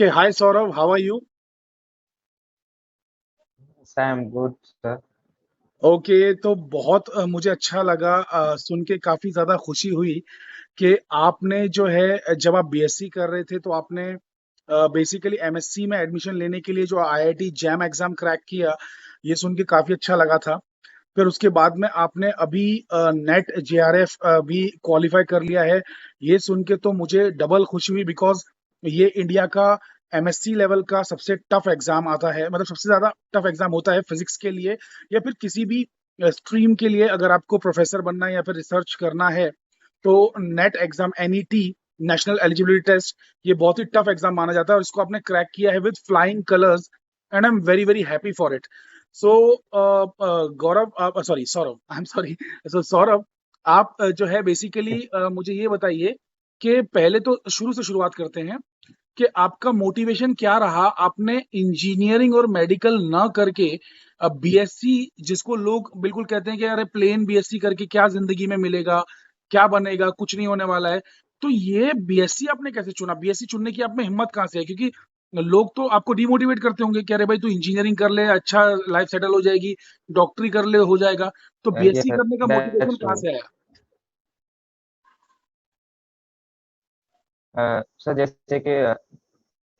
Okay, hi Saurav, how are you? Sam, good sir. Okay तो बहुत मुझे अच्छा लगा सुन के काफी ज्यादा खुशी हुई कि आपने जो है जब आप बीएससी कर रहे थे तो आपने बेसिकली एमएससी में एडमिशन लेने के लिए जो आईआईटी जैम एग्जाम क्रैक किया। ये सुन के काफी अच्छा लगा था। फिर उसके बाद में आपने अभी नेट जेआरएफ भी क्वालिफाई कर लिया है। ये सुन के तो मुझे डबल खुशी हुई बिकॉज ये इंडिया का एमएससी लेवल का सबसे टफ एग्जाम आता है, मतलब सबसे ज्यादा टफ एग्जाम होता है फिजिक्स के लिए या फिर किसी भी स्ट्रीम के लिए। अगर आपको प्रोफेसर बनना है या फिर रिसर्च करना है तो NET exam NET, national eligibility test, ये बहुत ही टफ एग्जाम माना जाता है और इसको आपने क्रैक किया है with flying colours and I am very very happy for it. So Gaurav, sorry Saurabh, I am sorry. So Saurabh, आप जो है बेसिकली मुझे ये बताइए कि पहले तो शुरू से शुरुआत करते हैं कि आपका मोटिवेशन क्या रहा, आपने इंजीनियरिंग और मेडिकल ना करके बीएससी, जिसको लोग बिल्कुल कहते हैं कि अरे प्लेन बीएससी करके क्या जिंदगी में मिलेगा, क्या बनेगा, कुछ नहीं होने वाला है। तो ये बीएससी आपने कैसे चुना? बीएससी चुनने की आप में हिम्मत कहाँ से है? क्योंकि लोग तो आपको डिमोटिवेट करते होंगे कि अरे भाई तू इंजीनियरिंग कर ले, अच्छा लाइफ सेटल हो जाएगी, डॉक्टरी कर ले हो जाएगा। तो Yes बीएससी sir, करने का मोटिवेशन that's कहाँ true. से आया? सर जैसे कि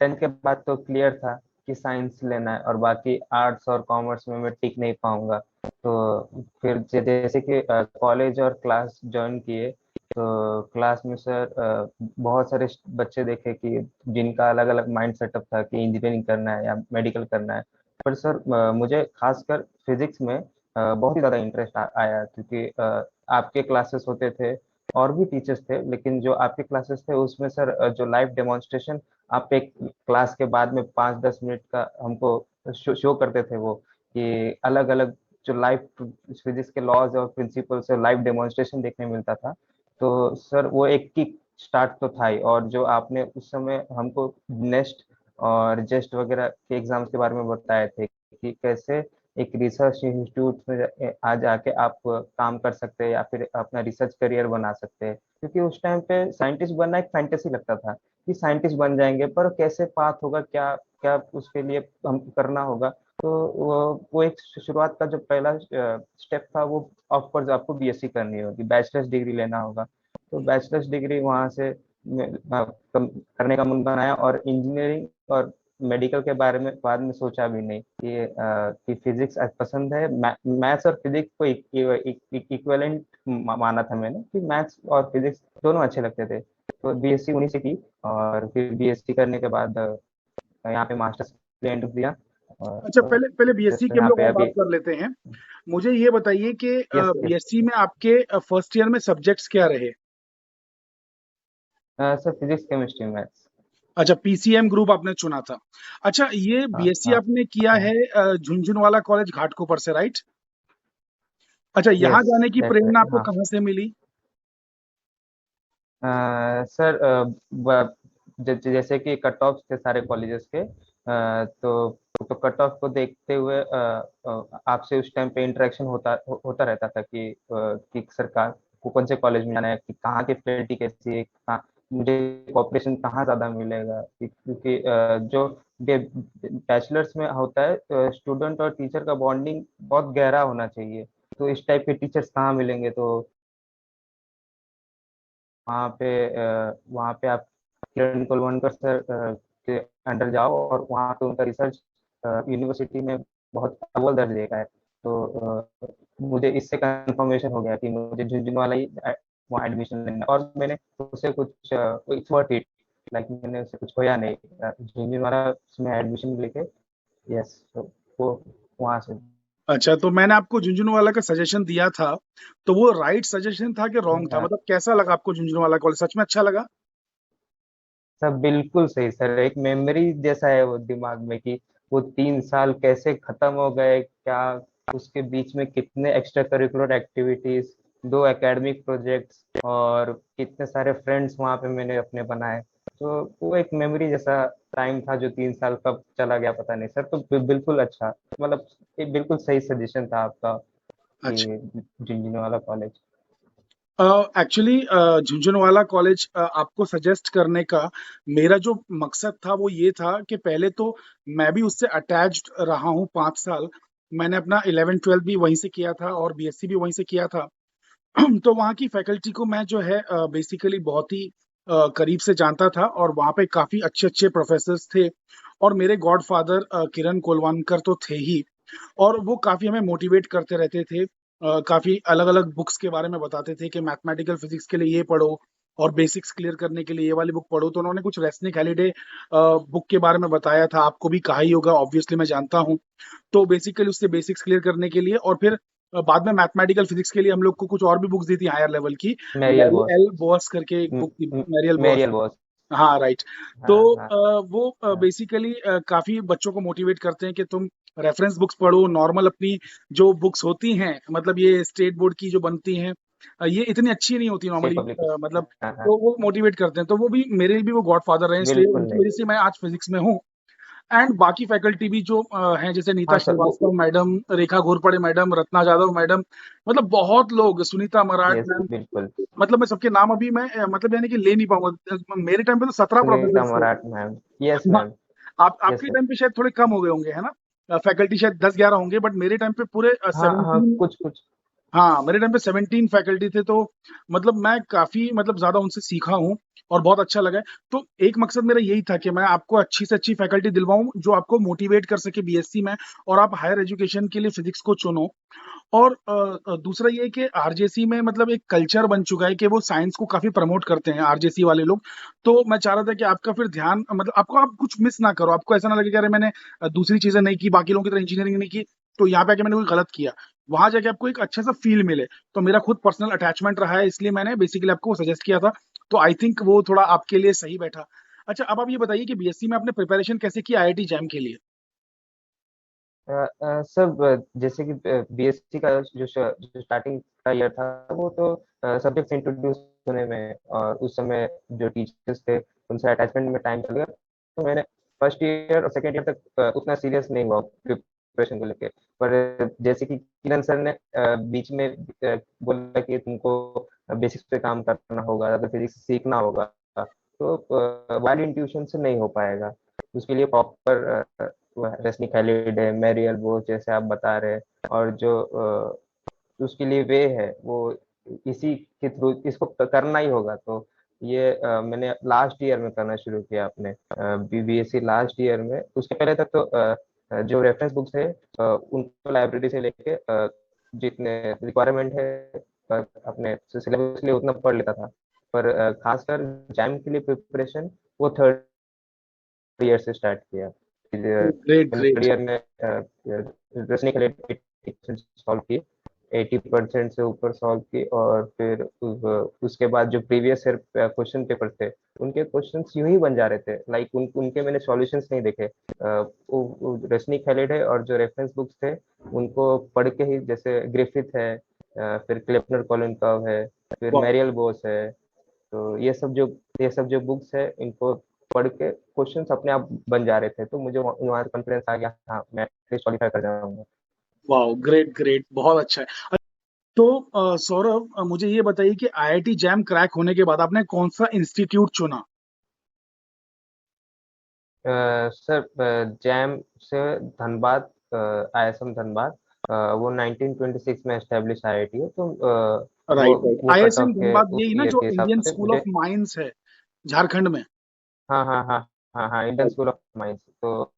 10th के बाद तो क्लियर था कि साइंस लेना है और बाकी आर्ट्स और कॉमर्स में मैं टिक नहीं पाऊंगा। तो फिर जैसे कि कॉलेज और क्लास ज्वाइन किए तो क्लास में सर बहुत सारे बच्चे देखे कि जिनका अलग अलग माइंड सेटअप था कि इंजीनियरिंग करना है या मेडिकल करना है। पर सर मुझे खासकर फिजिक्स में बहुत ही ज़्यादा इंटरेस्ट आया क्योंकि आपके क्लासेस होते थे और भी टीचर्स थे, लेकिन जो आपके क्लासेस थे उसमें सर जो लाइव डेमोन्स्ट्रेशन आप एक क्लास के बाद में 5-10 मिनट का हमको शो करते थे वो कि अलग अलग जो लाइव फिजिक्स के लॉज और प्रिंसिपल से लाइव डेमोन्स्ट्रेशन देखने मिलता था। तो सर वो एक किक स्टार्ट तो था ही, और जो आपने उस समय हमको नेस्ट और जेस्ट वगैरह के एग्जाम्स के बारे में बताए थे कि कैसे एक रिसर्च इंस्टीट्यूट में आ जाके आप काम कर सकते हैं या फिर अपना रिसर्च करियर बना सकते हैं, क्योंकि उस टाइम पे साइंटिस्ट बनना एक फैंटेसी लगता था कि साइंटिस्ट बन जाएंगे, पर कैसे पाथ होगा, क्या क्या उसके लिए हमको करना होगा। तो वो एक शुरुआत का जो पहला स्टेप था वो ऑफकोर्स आपको बीएससी करनी होगी, बैचलर्स डिग्री लेना होगा। तो बैचलर्स डिग्री वहाँ से करने का मन बनाया, और इंजीनियरिंग और मेडिकल के बारे में बाद में सोचा भी नहीं कि फिजिक्स पसंद है। मैथ्स और फिजिक्स को इक्विवेलेंट माना था मैंने कि मैथ्स और फिजिक्स दोनों अच्छे लगते थे। तो बीएससी उन्हीं से की, और फिर बीएससी करने के बाद यहाँ पे मास्टर्स एंड दिया। अच्छा, और पहले पहले बीएससी जस्ट की हम यहाँ लोग पे और अभी। बात कर लेते हैं। मुझे ये बताइए कि यस यस। बीएससी में आपके फर्स्ट ईयर में सब्जेक्ट्स क्या रहे? Sir physics chemistry maths. अच्छा, पीसीएम ग्रुप आपने चुना था। अच्छा, ये हाँ बीएससी हाँ आपने किया हाँ। है झुनझुनवाला कॉलेज घाटकोपर से, राइट? अच्छा, यहाँ यस जाने की दैट्स प्रेरणा राइट, आपको हाँ। कहाँ से मिली? सर जैसे कि कट ऑफ थे सारे कॉलेजेस के, तो कट ऑफ को देखते हुए आपसे उस टाइम पे इंटरेक्शन होता रहता था कि सरकार को कौन से कॉलेज में जाना है, कि कहाँ की फैकल्टी कैसी है, कहाँ मुझे कॉपरेशन कहाँ ज़्यादा मिलेगा, क्योंकि जो बैचलर्स में होता है स्टूडेंट और टीचर का बॉन्डिंग बहुत गहरा होना चाहिए। तो इस टाइप के टीचर्स कहाँ मिलेंगे, तो वहाँ पे आप किरण कुलवंकर सर के अंडर जाओ, और वहाँ पे उनका रिसर्च यूनिवर्सिटी में बहुत अव्वल दर्जे का है। तो मुझे इससे कंफर्मेशन हो गया कि मुझे झुनझुनवाला ही वहाँ एडमिशन लेना है, और मैंने उससे कुछ इट्स वर्थ इट, लाइक मैंने उससे कुछ खोया नहीं, झुनझुनवाला में एडमिशन लेके। यस, तो वो वहाँ से। अच्छा, तो मैंने आपको झुनझुनवाला का सजेशन दिया था, तो वो राइट सजेशन था कि रॉन्ग था? मतलब कैसा लगा आपको झुनझुनवाला कॉलेज? सच में अच्छा लगा? सब बिल्कुल सही सर, एक मेमोरी जैसा है वो दिमाग में कि वो 3 साल कैसे खत्म हो गए, क्या उसके बीच में कितने extra curricular activities, 2 academic projects, और कितने सारे फ्रेंड्स वहाँ पे मैंने अपने बनाए। तो वो एक मेमोरी जैसा टाइम था जो 3 साल कब चला गया पता नहीं सर। तो बिल्कुल अच्छा, मतलब एक बिल्कुल सही सजेशन था आपका अच्छा। कि Jhunjhunwala college. Actually Jhunjhunwala college आपको सजेस्ट करने का मेरा जो मकसद था वो ये था कि पहले तो मैं भी उससे अटैच्ड रहा हूँ 5 साल। मैंने अपना 11 12 भी वहीं से किया था और बीएससी भी वहीं से किया था। तो वहाँ की फैकल्टी को मैं जो है बेसिकली बहुत ही करीब से जानता था और वहाँ पे काफी अच्छे अच्छे प्रोफेसर्स थे। और मेरे गॉडफादर किरण कोलवानकर तो थे ही। और वो काफी हमें मोटिवेट करते रहते थे। काफी अलग अलग बुक्स के बारे में बताते थे कि मैथमेटिकल फिजिक्स के लिए ये पढ़ो और बेसिक्स क्लियर करने के लिए ये वाली बुक पढ़ो। तो उन्होंने कुछ रेसनिक हैलिडे बुक के बारे में बताया था, आपको भी कहा ही होगा, ऑब्वियसली मैं जानता हूँ। तो बेसिकली उससे बेसिक्स क्लियर करने के लिए और फिर बाद में मैथमेटिकल फिजिक्स के लिए हम लोग को कुछ और भी बुक्स दी थी हायर लेवल की। Meryl boss. एल बॉस करके एक बुक थी, मैरियल बॉस। Meryl boss. हाँ राइट। तो हाँ हाँ वो हाँ। बेसिकली काफी बच्चों को मोटिवेट करते हैं कि तुम रेफरेंस बुक्स पढ़ो, नॉर्मल अपनी जो बुक्स होती हैं, मतलब ये स्टेट बोर्ड की जो बनती हैं, ये इतनी अच्छी नहीं होती स्टेट नॉर्मली, पब्लिक। मतलब। हाँ हाँ। तो वो मोटिवेट करते हैं, तो वो भी मेरे लिए भी वो गॉडफादर रहे, इसलिए बिल्कुल उनकी नहीं। वजह से मैं आज फिजिक्स में हूँ। एंड बाकी फैकल्टी भी जो हैं, जैसे नीता हाँ सर श्रीवास्तव वो। मैडम, रेखा घोरपड़े मैडम, रत्ना जाधव मैडम, मतलब बहुत लोग, सुनीता मराठ यस मैम। बिल्कुल। मतलब मैं सबके नाम अभी मैं मतलब यानी कि ले नहीं पाऊंगा। मेरे टाइम पे तो 17 सुनीता प्रोफेसर थे। मराठ मैम। यस हाँ, मैम। आप यस आपके सर। टाइम पे शायद थोड़े कम हो गए होंगे, है ना? फैकल्टी शायद 10 11 होंगे, बट मेरे टाइम पे पूरे हाँ हाँ 17। कुछ कुछ। हाँ, मेरे टाइम पे 17 फैकल्टी थे। तो मतलब मैं काफी मतलब ज्यादा उनसे सीखा हूँ और बहुत अच्छा लगा है। तो एक मकसद मेरा यही था कि मैं आपको अच्छी से अच्छी फैकल्टी दिलवाऊं जो आपको मोटिवेट कर सके बीएससी में, और आप हायर एजुकेशन के लिए फिजिक्स को चुनो। और दूसरा ये कि आरजेसी में मतलब एक कल्चर बन चुका है कि वो साइंस को काफी प्रमोट करते हैं आरजेसी वाले लोग। तो मैं चाह रहा था कि आपका फिर ध्यान, मतलब आपको, आप कुछ मिस ना करो, आपको ऐसा ना लगे कि अरे मैंने दूसरी चीजें नहीं की, बाकी लोगों की तरह इंजीनियरिंग नहीं की, तो यहाँ पे आके मैंने कोई गलत किया। वहां जाके आपको एक अच्छा सा फील मिले। तो मेरा खुद पर्सनल अटैचमेंट रहा है, इसलिए मैंने बेसिकली आपको सजेस्ट किया था। तो आई थिंक वो थोड़ा आपके लिए सही बैठा। अच्छा, अब आप ये बताइए कि बीएससी में आपने प्रिपरेशन कैसे की आईआईटी जैम के लिए? सब जैसे कि बीएससी का जो स्टार्टिंग का ईयर था वो तो सब्जेक्ट इंट्रोड्यूस होने में और उस समय जो टीचर्स थे उनसे अटैचमेंट में टाइम चल गया। तो मैंने फर्स्ट ईयर और सेकेंड ईयर तक उतना सीरियस नहीं हुआ प्रिपरेशन को लेके। पर जैसे कि किरण सर ने बीच में बोला कि तुमको बेसिक्स पे काम करना होगा, तो फिजिक्स सीखना होगा। तो वायलिन ट्यूशन से नहीं हो पाएगा। उसके लिए प्रॉपर रेसनिक हैलिडे, मैरियल वो जैसे आप बता रहे हैं, और जो उसके लिए वे है वो इसी के थ्रू इसको करना ही होगा। तो ये मैंने लास्ट ईयर में करना शुरू किया अपने बीबीएससी लास्ट ईयर में। उसके पहले तक तो जो रेफरेंस बुक्स है उनको लाइब्रेरी से लेके जितने रिक्वायरमेंट है अपने सिलेबस के लिए उतना पढ़ लेता था। पर खासकर जैम के लिए प्रिपरेशन वो थर्ड ईयर से स्टार्ट किया। फिर ग्रेट मैंने थर्ड ग्रेट। ईयर में रचने के लिए 80% सॉल्व की, 80% से ऊपर सॉल्व की। और फिर उसके बाद जो प्रीवियस ईयर क्वेश्चन पेपर थे उनके क्वेश्चंस यूं ही बन जा रहे थे, लाइक उनके मैंने सॉल्यूशंस नहीं देखे। रजनी खैलेड है और जो रेफरेंस बुक्स थे उनको पढ़ के ही, जैसे ग्रिफिथ है, फिर क्लेपनर कोलिनकॉव है, फिर वाह। मैरियल बोस है। तो ये सब जो बुक्स है इनको पढ़ के क्वेश्चंस अपने आप बन जा रहे थे। तो मुझे वहाँ कॉन्फिडेंस आ गया, हाँ मैं एटलीस्ट क्वालिफाई कर जाऊंगा। वाह, ग्रेट ग्रेट, बहुत अच्छा है। तो सौरभ, मुझे ये बताइए कि आईआईटी जैम क्रैक होने के बाद आपने कौन सा इंस्टीट्यूट चुना? सर जैम से धनबाद, आईएसएम धनबाद, वो 1926 में एस्टेब्लिश आईआईटी है। तो वो राइट राइट, वो कट आईएसएम ऑफ के धनबाद, यही ना ईयर जो के हिसाब इंडियन से स्कूल ऑफ मुझे। माइंस है, झारखंड में? हाँ हाँ हाँ। हाँ हाँ Indian right. School of mines. तो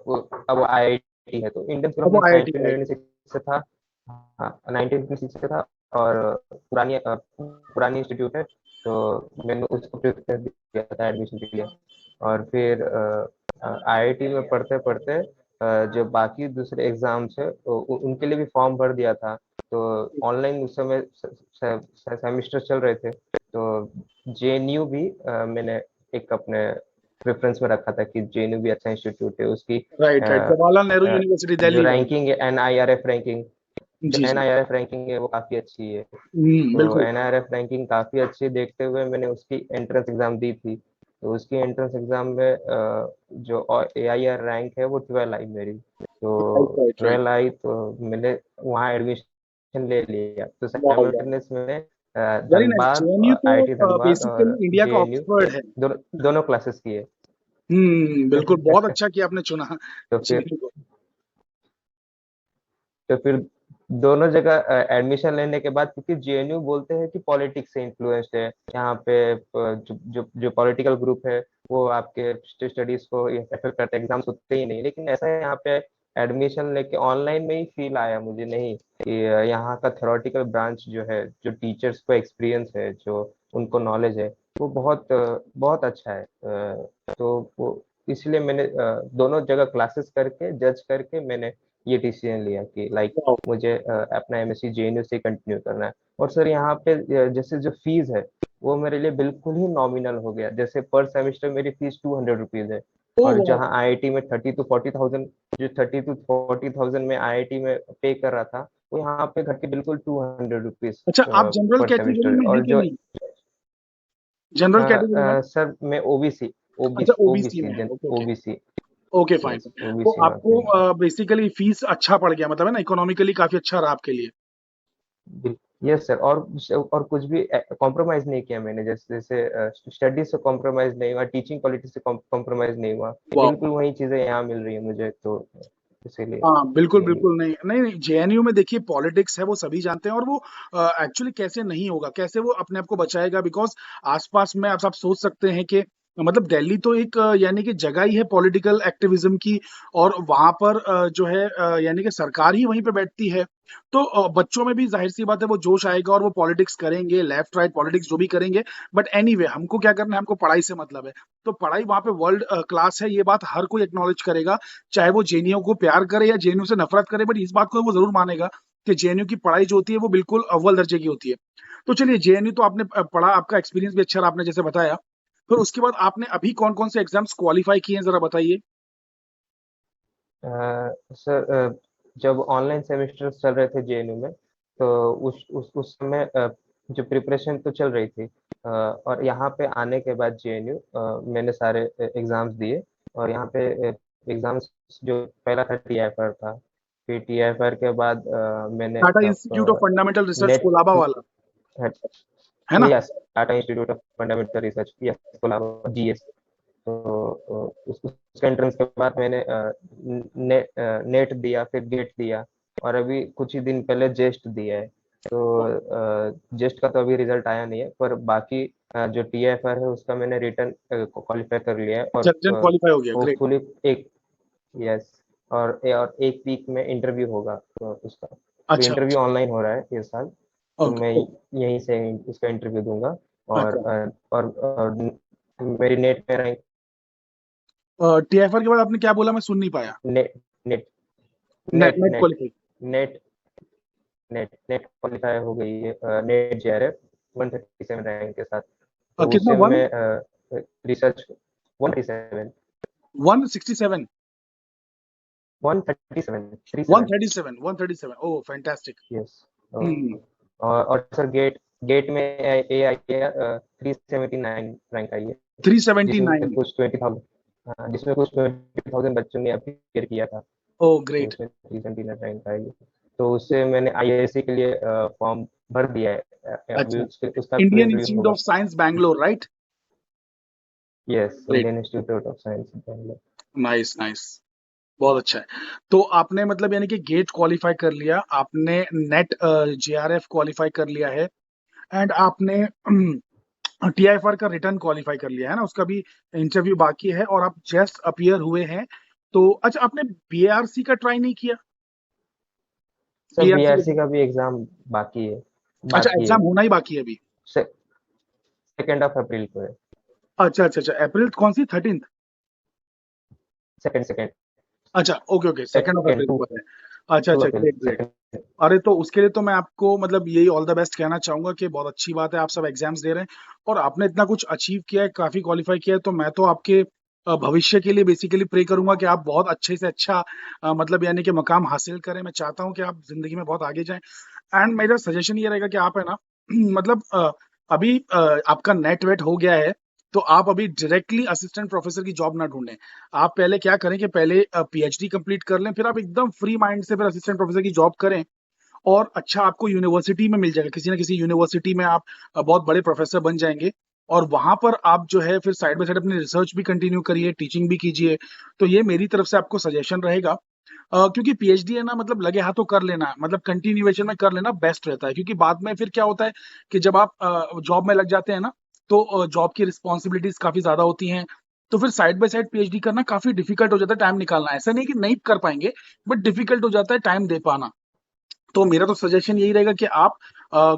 वो अब आईआईटी है। तो इंडियन स्कूल ऑफ अब वो माइंस आईआईटी, राइट। 1926 से था। हाँ 1926 से था। और पुरानी इंस्टीट्यूट है। तो मैंने उसको प्रेफर किया था एडमिशन के लिए। और फिर आईआईटी में पढ़ते पढ़ते जो बाकी दूसरे एग्जाम्स है तो उनके लिए भी फॉर्म भर दिया था। तो ऑनलाइन उस समय सेमिस्टर चल रहे थे। तो जेएनयू भी मैंने एक अपने प्रेफरेंस में रखा था कि जेएनयू भी अच्छा इंस्टीट्यूट है। उसकी राइट राइट, जवाहरलाल नेहरू अ, यूनिवर्सिटी जो दिल्ली, राइट। रैंकिंग है एनआईआरएफ रैंकिंग, जो जी जी। एनआईआरएफ रैंकिंग है वो काफी अच्छी है। तो बिल्कुल। एनआईआरएफ रैंकिंग काफी अच्छी देखते हुए मैंने उसकी एंट्रेंस एग्जाम दी थी। तो उसकी एंट्रेंस एग्जाम में जो एआईआर रैंक है वो 12 आई मेरी। राइट तो राइट राइट। 12 आई तो मैंने वहाँ एडमिशन ले लिया। तो वाह वाह। साइमल्टेनियस में very nice. Dhanbad, JNU IIT तो धनबाद और बेसिकली इंडिया का जेएनयू, ऑक्सफोर्ड है। दोनों दोनों क्लासेस किए। बिल्कुल, बहुत अच्छा किया आपने चुना तो फिर जेएनयू को। तो फिर दोनों जगह एडमिशन लेने के बाद, क्योंकि जेएनयू बोलते हैं कि पॉलिटिक्स से इन्फ्लुएंस्ड है यहाँ पे, जो पॉलिटिकल ग्रुप है वो आपके स्टडीज को अफेक्ट करते हैं, एग्जाम्स होते ही नहीं, लेकिन ऐसा है यहाँ पे एडमिशन लेके ऑनलाइन में ही फील आया मुझे, नहीं कि यहाँ का थ्योरेटिकल ब्रांच जो है, जो टीचर्स को एक्सपीरियंस है, जो उनको नॉलेज है, वो बहुत बहुत अच्छा है। तो वो इसलिए मैंने दोनों जगह क्लासेस करके जज करके मैंने ये डिसीजन लिया कि लाइक वाओ। मुझे अपना एमएससी जेएनयू से कंटिन्यू करना है। और सर यहाँ पे जैसे जो फीस है वो मेरे लिए बिल्कुल ही नॉमिनल हो गया। जैसे पर सेमेस्टर मेरी फीस 200 रुपीज है, ओह और वाओ। जहाँ आईआईटी में 30 to 40 थाउजेंड, जो 30 to 40 थाउजेंड में आईआईटी में पे कर रहा था, वो यहाँ पे घर के बिल्कुल 200 रुपीज अच्छा, आप जनरल पर कैटेगरी सेमेस्टर। में हैं और कि जो नहीं? जनरल कैटेगरी में? सर मैं ओबीसी, अच्छा, ओबीसी ओबीसी में ओबीसी है। जन okay, okay. OBC. Okay, fine. Yes, तो ओबीसी में आपको हूँ। बेसिकली फीस अच्छा पड़ गया, मतलब है ना, इकोनॉमिकली काफी अच्छा रहा आपके लिए। यस सर, और कुछ भी कॉम्प्रोमाइज नहीं किया मैंने। जैसे जैसे स्टडीज से कॉम्प्रोमाइज नहीं हुआ, टीचिंग क्वालिटी से कॉम्प्रोमाइज नहीं हुआ, वाह। बिल्कुल वही चीजें यहाँ मिल रही है मुझे, तो इसीलिए हाँ, बिल्कुल, ये बिल्कुल। नहीं, नहीं, नहीं, जेएनयू में देखिए पॉलिटिक्स है, वो सभी जानते हैं, और वो एक्चुअली कैसे नहीं होगा, कैसे वो अपने आप को बचाएगा, बिकॉज़ आस-पास में आप सब सोच सकते हैं कि मतलब दिल्ली तो एक यानी कि जगह ही है पॉलिटिकल एक्टिविज़्म की, और वहाँ पर जो है यानी कि सरकार ही वहीं पे बैठती है। तो बच्चों में भी ज़ाहिर-सी बात है वो जोश आएगा और वो पॉलिटिक्स करेंगे, लेफ्ट राइट पॉलिटिक्स जो भी करेंगे। बट एनीवे हमको क्या करना है, हमको पढ़ाई से मतलब है। तो पढ़ाई वहाँ पे वर्ल्ड क्लास है, ये बात हर कोई एक्नॉलेज करेगा। चाहे वो जेएनयू को प्यार करे या जेएनयू से नफरत करे, बट इस बात को वो जरूर मानेगा कि जेएनयू की पढ़ाई जो होती है वो बिल्कुल अव्वल दर्जे की होती है। तो चलिए, जेएनयू तो आपने पढ़ा, आपका एक्सपीरियंस भी अच्छा रहा, आपने जैसे बताया। फिर उसके बाद आपने अभी कौन कौन से एग्जाम्स क्वालिफाई किए हैं, जरा बताइए। सर जब ऑनलाइन सेमेस्टर चल रहे थे जेएनयू में, तो उस समय जो प्रिपरेशन तो चल रही थी, और यहाँ पे आने के बाद जेएनयू मैंने सारे एग्जाम्स दिए। और यहाँ पे एग्जाम्स, जो पहला था टीआईएफआर था, फिर टीआईएफआर के बाद मैंने Tata Institute of Fundamental research net, Colaba वाला, है ना? Yes, Tata Institute of Fundamental research, yes, Colaba, GS. तो उसका एंट्रेंस के बाद मैंने नेट दिया, फिर गेट दिया, और अभी कुछ ही दिन पहले जेस्ट दिया है। तो जेस्ट का तो अभी रिजल्ट आया नहीं है, पर बाकी जो टीएफआर है उसका मैंने रिटर्न क्वालिफाई कर लिया है। और जन क्वालिफाई हो गया, ग्रेट। होपफुली एक, यस, और एक वीक में इंटरव्यू होगा तो उसका, तो अच्छा, इंटरव्यू अच्छा। ऑनलाइन हो रहा है इस साल। तो ओके, मैं ओके। यहीं से उसका इंटरव्यू दूंगा। और अच्छा। मेरी नेट में रैंक, टीएफआर के बाद आपने क्या बोला, मैं सुन नहीं पाया। Net net net net net net qualify. Net net net qualify हो गई है, नेट जेआरएफ 137 रैंक के साथ। तो कितना, उससे वन मैं रिसर्च 137, 167? 137, 37, 137, 137, oh fantastic. यस। हम्म। और सर गेट गेट में ए आई है, 379 रैंक आई है, जिसमें 379। कुछ 20,000, हाँ, जिसमें कुछ 20,000 बच्चों ने अपियर किया था। ओह तो ग्रेट। उसमें 379 रैंक आई है। तो उससे मैंने आईआईएससी के लिए फॉर्म भर दिया है। अभी अच्छा, उसका भी इंडियन इंटरव्यू इंस्टीट्यूट होगा। Of science Bangalore, right? Yes, great. Indian institute of science Bangalore. Nice, nice. बहुत अच्छा है। तो आपने मतलब यानी कि गेट क्वालिफाई कर लिया, आपने नेट जेआरएफ क्वालिफाई कर लिया है, एंड आपने टीआईएफआर का रिटर्न क्वालिफाई कर लिया है ना, उसका भी इंटरव्यू बाकी है, और आप जस्ट अपीयर हुए हैं। तो अच्छा, आपने बीआरसी का ट्राई नहीं किया? Sir BRC. बीआरसी का भी एग्जाम बाकी है, अच्छा, बाकी है। एग्जाम होना ही बाकी है अभी। 2 अप्रैल को है। अच्छा, अच्छा, अच्छा, अप्रैल कौन सी, 13? सेकंड सेकंड अच्छा, okay, okay, 2 second April two को है। अच्छा, टू अच्छा, अप्रैल ग्रेट, ग्रेट। सेकंड। अरे, तो उसके लिए तो मैं आपको मतलब यही ऑल द बेस्ट कहना चाहूंगा कि बहुत अच्छी बात है, आप सब एग्जाम्स दे रहे हैं और आपने इतना कुछ अचीव किया है, काफी क्वालिफाई किया है, तो मैं तो आपके भविष्य के लिए बेसिकली प्रे करूंगा कि आप बहुत अच्छे से अच्छा मतलब यानी कि मकाम हासिल करें। मैं चाहता हूं कि आप जिंदगी में बहुत आगे जाएं। एंड मेरा सजेशन ये रहेगा कि आप है ना मतलब अभी आपका नेट वेट हो गया है, तो आप अभी डायरेक्टली असिस्टेंट प्रोफेसर की जॉब ना ढूंढें। आप पहले क्या करें कि पहले पीएचडी कंप्लीट कर लें, फिर आप एकदम फ्री माइंड से फिर असिस्टेंट प्रोफेसर की जॉब करें। और अच्छा आपको यूनिवर्सिटी में मिल जाएगा, किसी ना किसी यूनिवर्सिटी में आप बहुत बड़े प्रोफेसर बन जाएंगे, और वहां पर आप जो है फिर साइड बाय साइड अपनी रिसर्च भी कंटिन्यू करिए, टीचिंग भी कीजिए। तो ये मेरी तरफ से आपको सजेशन रहेगा। क्योंकि पीएचडी है ना, मतलब लगे हाथों कर लेना, मतलब कंटिन्यूएशन में कर लेना बेस्ट रहता है, क्योंकि बाद में फिर क्या होता है कि जब आप जॉब में लग जाते हैं ना, तो जॉब की रिस्पॉन्सिबिलिटीज काफी ज्यादा होती हैं। तो फिर साइड बाय साइड पीएचडी करना काफी डिफिकल्ट हो जाता है, टाइम निकालना। ऐसा नहीं कि नहीं कर पाएंगे, बट डिफिकल्ट हो जाता है टाइम दे पाना। तो मेरा तो सजेशन यही रहेगा कि आप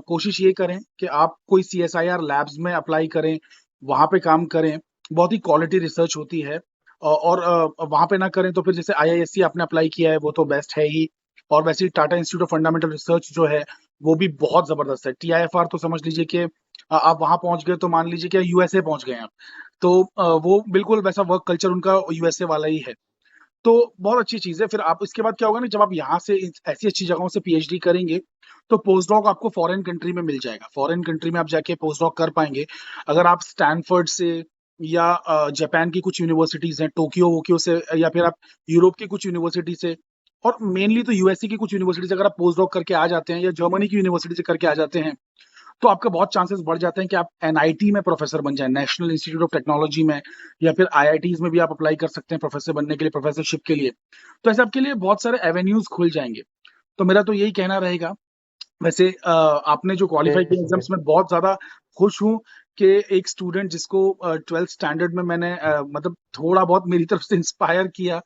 कोशिश ये करें कि आप कोई सीएसआईआर लैब्स में अप्लाई करें, वहां पे काम करें। बहुत ही क्वालिटी रिसर्च होती है। और वहां पे ना करें तो फिर जैसे आईआईएससी आपने अप्लाई किया है, वो तो बेस्ट है ही। और वैसे ही Tata Institute of Fundamental Research जो है, वो भी बहुत जबरदस्त है। टीआईएफआर तो समझ लीजिए कि आप वहां पहुंच गए तो मान लीजिए कि यूएसए पहुंच गए आप। तो वो बिल्कुल वैसा वर्क कल्चर उनका यूएसए वाला ही है। तो बहुत अच्छी चीज़ है। फिर आप इसके बाद क्या होगा ना, जब आप यहाँ से ऐसी अच्छी जगहों से पीएचडी करेंगे, तो पोस्ट डॉक आपको फॉरेन कंट्री में मिल जाएगा। फॉरेन कंट्री में आप जाके पोस्ट डॉक कर पाएंगे। अगर आप स्टैनफोर्ड से या जापान की कुछ यूनिवर्सिटीज हैं, टोक्यो वोक्यो से, या फिर आप यूरोप की कुछ यूनिवर्सिटी से, और मेनली तो यूएसए की कुछ यूनिवर्सिटी से अगर आप पोस्ट डॉक करके आ जाते हैं, या जर्मनी की यूनिवर्सिटी से करके आ जाते हैं, तो आपका बहुत चांसेस बढ़ जाते हैं कि आप एनआईटी में प्रोफेसर बन जाएं, नेशनल इंस्टीट्यूट ऑफ टेक्नोलॉजी में। या फिर आईआईटीज में भी आप अप्लाई कर सकते हैं प्रोफेसर बनने के लिए, प्रोफेसरशिप के लिए। तो ऐसे आपके लिए बहुत सारे एवेन्यूज खुल जाएंगे। तो मेरा तो यही कहना रहेगा। वैसे आपने जो क्वालिफाई किया बेशक एग्जाम्स बेशक। में, बहुत ज्यादा खुश हूँ कि एक स्टूडेंट जिसको 12th स्टैंडर्ड में मैंने मतलब थोड़ा बहुत मेरी तरफ से इंस्पायर किया,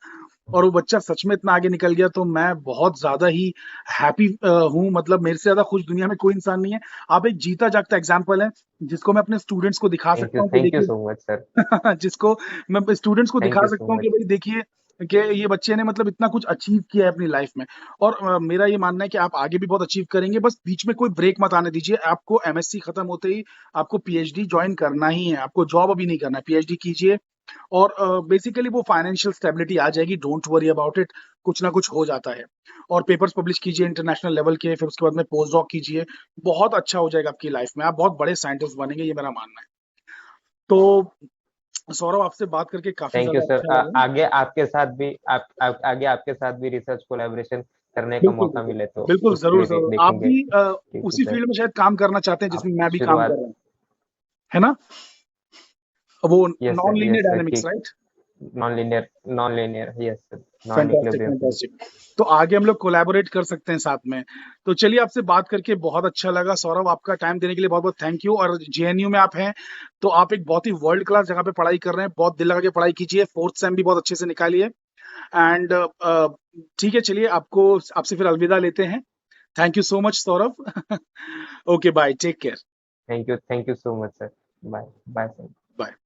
और वो बच्चा सच में इतना आगे निकल गया, तो मैं बहुत ज्यादा ही हैप्पी हूँ। मतलब मेरे से ज्यादा खुश दुनिया में कोई इंसान नहीं है। आप एक जीता जागता एग्जाम्पल है, जिसको मैं अपने स्टूडेंट्स को दिखा सकता हूँ कि थैंक यू देखिए। सो मच सर। जिसको मैं स्टूडेंट्स को थैंक दिखा यू सो सकता हूँ कि मच। भाई देखिए कि ये बच्चे ने मतलब इतना कुछ अचीव किया है अपनी लाइफ में। और मेरा ये मानना है कि आप आगे भी बहुत अचीव करेंगे, बस बीच में कोई ब्रेक मत आने दीजिए। आपको एमएससी खत्म होते ही आपको पीएचडी ज्वाइन करना ही है, आपको जॉब अभी नहीं करना है, पीएचडी कीजिए। और बेसिकली वो फाइनेंशियल स्टेबिलिटी आ जाएगी, डोंट वरी अबाउट इट। कुछ ना कुछ हो जाता है। और पेपर्स पब्लिश कीजिए इंटरनेशनल लेवल के, फिर उसके बाद में पोस्ट डॉक कीजिए। बहुत अच्छा हो जाएगा आपकी लाइफ में, आप बहुत बड़े साइंटिस्ट बनेंगे, ये मेरा मानना है। तो सौरभ, आपसे बात करके काफी थैंक यू ज्यादा सर। अच्छा लगा। आगे आपके साथ भी आगे आपके साथ भी रिसर्च कोलैबोरेशन करने का बिल्कुल मौका बिल्कुल। मिले तो बिल्कुल, उसको जरूर भी जरूर। आप देखेंगे। भी ठीक है उसी सर। फील्ड में शायद काम करना चाहते हैं आप जिसमें मैं भी काम कर शुरुआत। रहा हूँ, है ना? वो non linear yes sir dynamics, ठीक। Right? Non linear yes sir. Non fantastic equilibrium physics. Fantastic. तो आगे हम लोग कोलैबोरेट कर सकते हैं साथ में। तो चलिए, आपसे बात करके बहुत अच्छा लगा सौरभ। आपका टाइम देने के लिए बहुत बहुत थैंक यू। और जेएनयू में आप हैं, तो आप एक बहुत ही वर्ल्ड क्लास जगह पे पढ़ाई कर रहे हैं। बहुत दिल लगा के पढ़ाई कीजिए, फोर्थ सेम भी बहुत अच्छे से निकालिए। एंड ठीक है, चलिए आपको आपसे फिर अलविदा लेते हैं। Thank you so much Saurabh. Okay, bye, take care. Thank you so much sir. Bye bye sir. Bye.